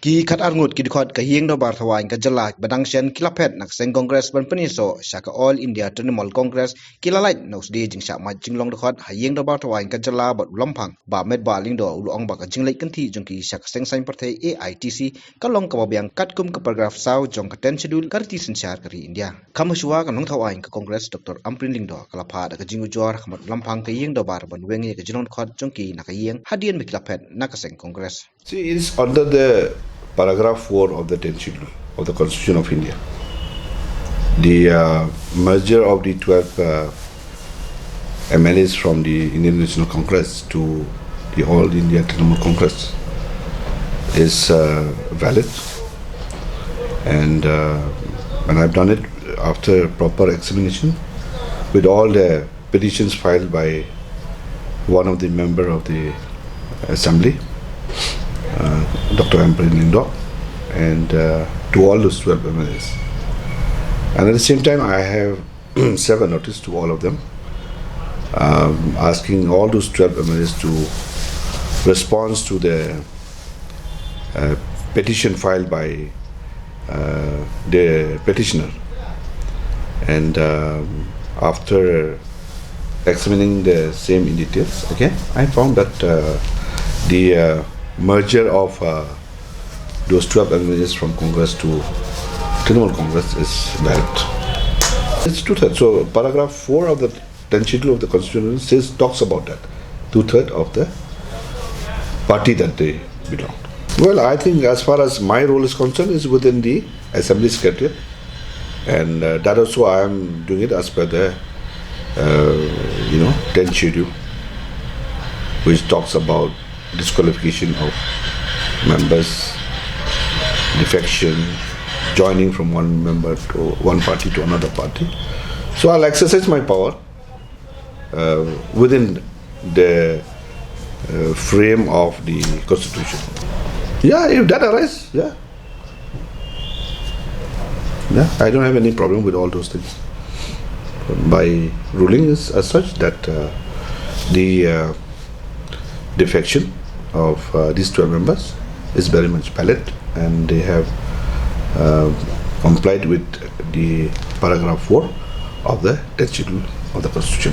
Ki khat ngut ki dkhot ka Ïing Dorbar thawai ka jalak badang shen kilapet nak seng congress ban pynïasoh shaka all India Trinamool Congress kila Lait no sdie jingshah mait jinglong dkhot Ïing Dorbar thawai ka jala bat ulampang ba met ba lingdo uluong ba ka jinglai kanthi jongki shaka seng sain parthe AITC kalong ka babyang katkum ka paragraph saw jong ka 10 schedule karti sensyar kari India kamuswa ka nong thawai ka congress Dr. Amprin lingdo kalapha da ka jingu jor khamat ulampang ka Ïing Dorbar ban wengi ka jinglong dkhot jongki na ka Ïing hadien mikilapet na ka seng congress. See, it is under the paragraph 4 of the 10th schedule of the Constitution of India. The merger of the 12 MLAs from the Indian National Congress to the All India Trinamool Congress is valid, and I've done it after proper examination with all the petitions filed by one of the member of the Assembly, Dr. Ïing Dorbar, and to all those 12 MLAs. And at the same time, I have served a notice to all of them, asking all those 12 MLAs to respond to the petition filed by the petitioner. And after examining the same in details, again, I found that the merger of those 12 MLAs from Congress to Trinamool Congress is valid. It's 2/3. So paragraph 4 of the 10th schedule of the Constitution talks about that. 2/3 of the party that they belong. Well, I think as far as my role is concerned, is within the Assembly Secretariat, and that also I am doing it as per the 10th schedule, which talks about disqualification of members, defection, joining from one member to one party to another party. So I'll exercise my power within the frame of the Constitution. Yeah, if that arises, yeah, I don't have any problem with all those things. My ruling is as such that the defection of these 12 members is very much valid, and they have complied with the paragraph 4 of the 10th schedule of the Constitution.